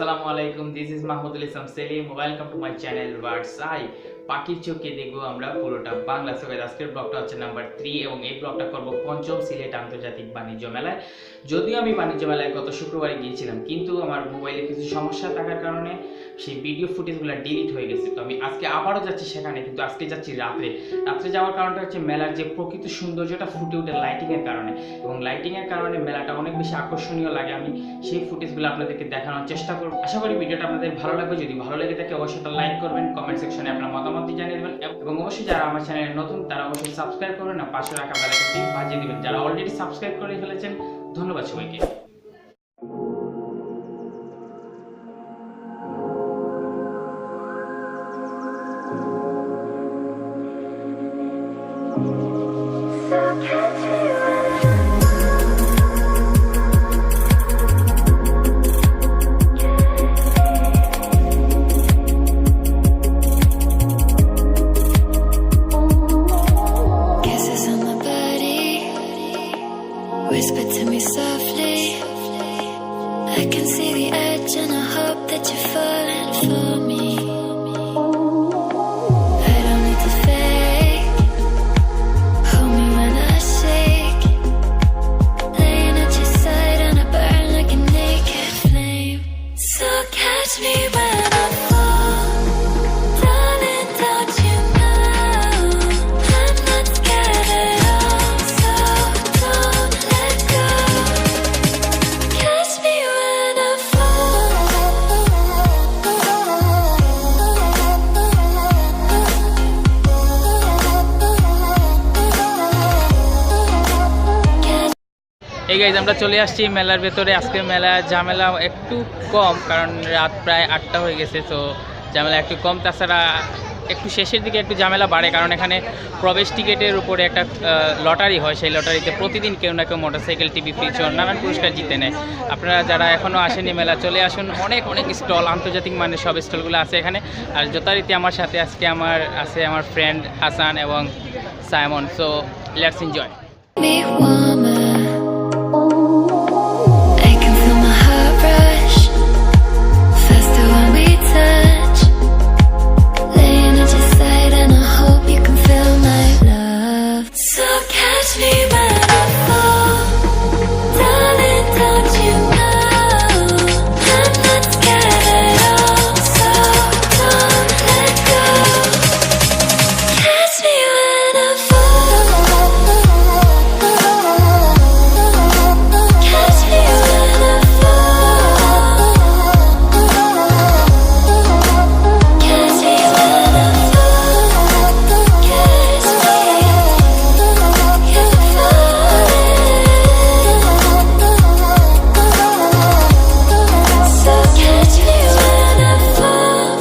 Assalamu alaikum. This is Mahmudul Islam Selim. Welcome to my channel Words Eye. পাখির চোখে দেখবো আমরা পুরোটা বাংলা। সো গাইস আজকের ব্লগটা হচ্ছে নাম্বার 3 এবং এই ব্লগটা করব পঞ্চম সিলেট আন্তর্জাতিক বাণিজ্য মেলায়। যদিও আমি বাণিজ্য মেলায় গত শুক্রবারে গিয়েছিলাম, কিন্তু আমার মোবাইলে কিছু সমস্যা থাকার কারণে সেই ভিডিও ফুটেজগুলো ডিলিট হয়ে গেছে। তো আমি আজকে আবারও যাচ্ছি সেখানে, কিন্তু আজকে যাচ্ছি রাত্রে যাওয়ার কারণটা হচ্ছে মেলার যে প্রকৃত সৌন্দর্যটা ফুটে ওঠে লাইটিংয়ের কারণে, এবং লাইটিংয়ের কারণে মেলাটা অনেক বেশি আকর্ষণীয় লাগে। আমি সেই ফুটেজগুলো আপনাদেরকে দেখানোর চেষ্টা করব। আশা করি ভিডিওটা আপনাদের ভালো লাগবে। যদি ভালো লেগে থাকে অবশ্যই একটা লাইক করবেন, কমেন্ট সেকশনে আপনার মতামত জানিয়ে দেবেন, এবং অবশ্যই যারা আমার চ্যানেলে নতুন তারা অবশ্যই সাবস্ক্রাইব করবেন না পাশে রাখা বেল আইকনটি বাজিয়ে দিবেন। যারা অলরেডি সাবস্ক্রাইব করে ফেলেছেন ধন্যবাদ সবাইকে। Whisper to me softly. I can see the edge and I hope that you're falling for me. I don't need to fake. Hold me when I shake. Laying at your side and I burn like a naked flame. So catch me when I fall. Darling, don't you know I'm not scared at all. So don't let go. Catch me when I এই guys আমরা চলে আসছি মেলার ভেতরে। আজকে মেলা ঝামেলা একটু কম, কারণ রাত প্রায় 8টা হয়ে গেছে। তো ঝামেলা একটু কম, তাছাড়া একটু শেষের দিকে একটু ঝামেলা বাড়ে, কারণ এখানে প্রবেশ টিকিটের উপরে একটা লটারি হয়। সেই লটারিতে প্রতিদিন কেউ না কেউ মোটরসাইকেল, টিভি, ফ্রিজ, নানান পুরস্কার জিতে নেয়। আপনারা যারা এখনও আসেনি মেলা চলে আসুন। অনেক স্টল, আন্তর্জাতিক মানের সব স্টলগুলো আছে এখানে। আর যথারীতি আমার সাথে আজকে আমার ফ্রেন্ড হাসান এবং Simon. So let's enjoy. me warmer. I can feel my heart rush faster when we touch. Laying at your side and I hope you can feel my love. So catch me when I fall. Darling, don't you know I'm not scared at all. So don't let go. Catch me when I fall. Catch me when I fall. Catch me when I fall. Catch me if I fall. So catch me when I fall.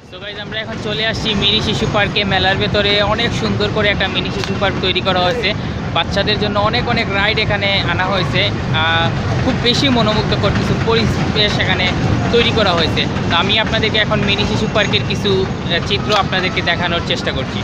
So guys আমরা এখন চলে আসছি mini শিশু পার্কে। মেলার ভেতরে অনেক সুন্দর করে একটা মিনি শিশু পার্ক তৈরি করা হয়েছে। বাচ্চাদের জন্য অনেক রাইড এখানে আনা হয়েছে। খুব বেশি মনোমুগ্ধকর কিছু পরিবেশ এখানে তৈরি করা হয়েছে। তো আমি আপনাদেরকে এখন মিনি শিশু পার্কের কিছু চিত্র আপনাদেরকে দেখানোর চেষ্টা করছি।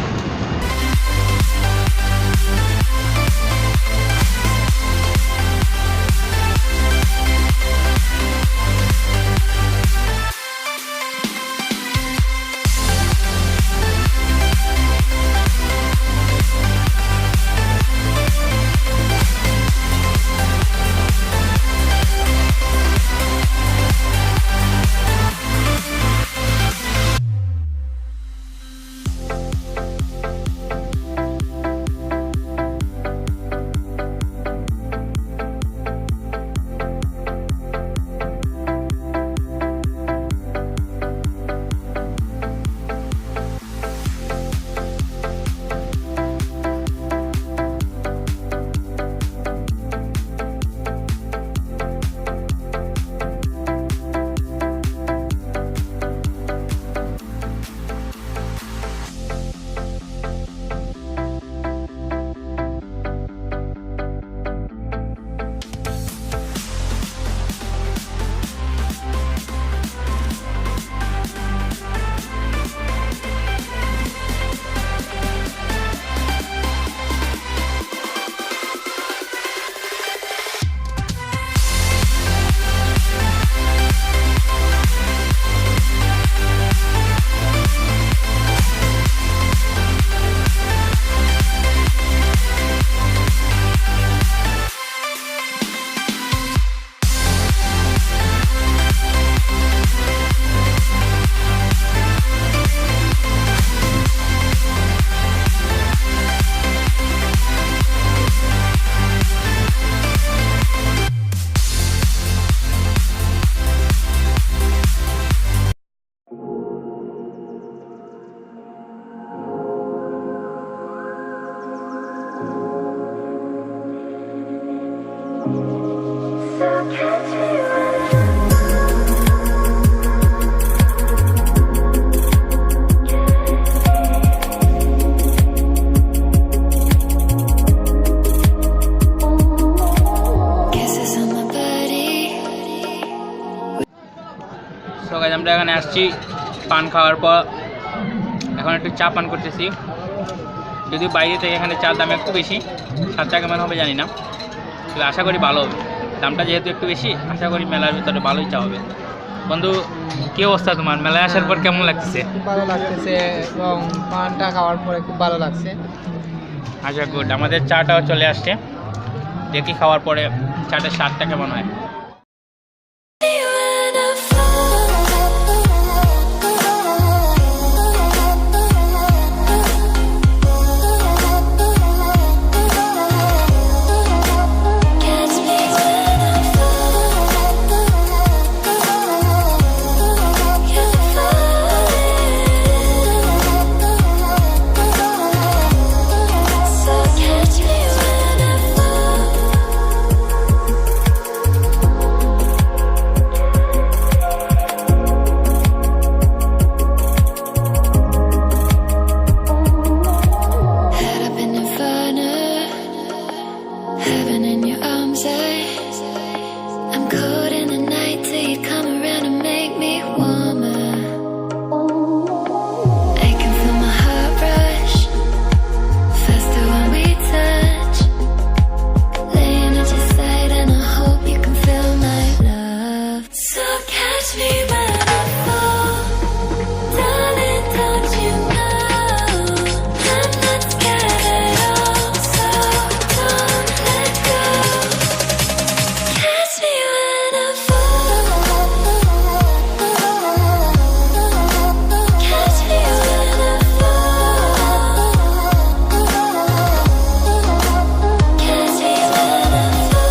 Kisses on my body. So guys আমরা এখানে আসছি পান খাওয়ার পর এখন একটু চা পান করতেছি। যদিও বাইরে থেকে এখানে চার দাম একটু বেশি, স্বাদটা কেমন হবে জানি না, তবে আশা করি ভালো হবে। দামটা যেহেতু একটু বেশি, আশা করি মেলার ভিতরে ভালোই চা হবে। বন্ধু, কী অবস্থা তোমার? মেলায় আসার পর কেমন লাগতেছে? খুব ভালো লাগতেছে এবং পানটা খাওয়ার পরে খুব ভালো লাগছে। আচ্ছা, গুড। আমাদের চাটাও চলে আসছে, দেখি খাওয়ার পরে চাটার স্বাদটা কেমন হয়। When I fall, catch me when I fall. You're falling, so catch me when I fall. Head up in inferno, heaven in your arms. I'm cold in the night till you come around and make me warmer. I can feel my heart rush faster when we touch. Laying at your side and I hope you can feel my love. So catch me when I fall, darling. Don't you know I'm not scared at all? So don't let go. Catch me when I fall. Catch me when I fall. Catch me when I fall. Catch me.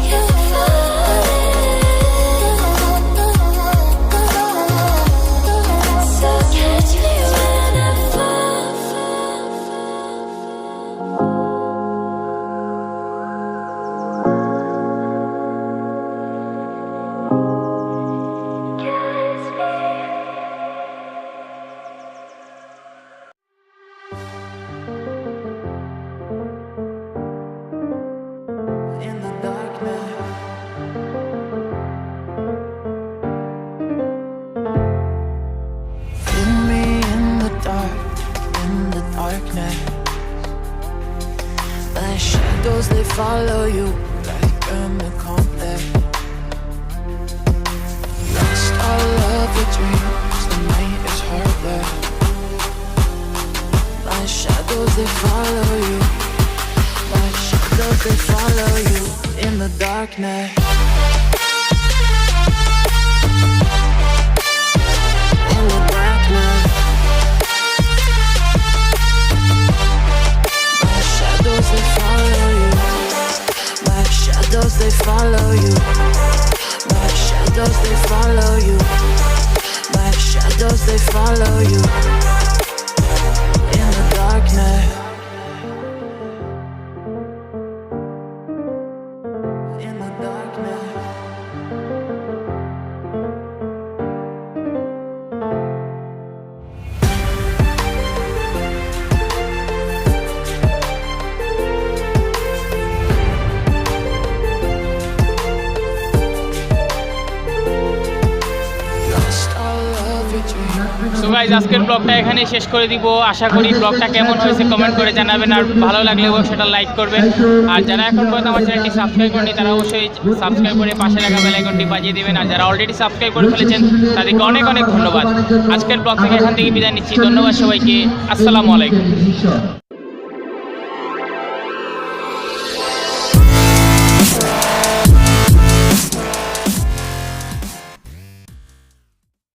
You're falling, so catch me when I fall. In the darkness, feel me in the darkness. My shadows, they follow you like a complex. Lost all of the dreams, the night is heartless. My shadows, they follow you. My shadows, they follow you in the darkness. In the darkness. My shadows, they follow you. My shadows, they follow you. My shadows, they follow you. My shadows, they follow you in the darkness. In the darkness. Lost all of your dreams. So guys, আজকের ব্লগটা এখানে শেষ করে দিব। আশা করি ব্লগটা কেমন হয়েছে কমেন্ট করে জানাবেন, আর ভালো লাগলে সেটা লাইক করবেন। আর যারা এখন পর্যন্ত আমার চ্যানেলটি সাবস্ক্রাইব করেনি তারা অবশ্যই সাবস্ক্রাইব করে পাশে রাখা বেল আইকনটি বাজিয়ে দেবেন। আর যারা অলরেডি সাবস্ক্রাইব করে ফেলেছেন তাদেরকে অনেক অনেক ধন্যবাদ। আজকের ব্লগ থেকে এখান থেকে বিদায় নিচ্ছি। ধন্যবাদ সবাইকে। আসসালামু আলাইকুম।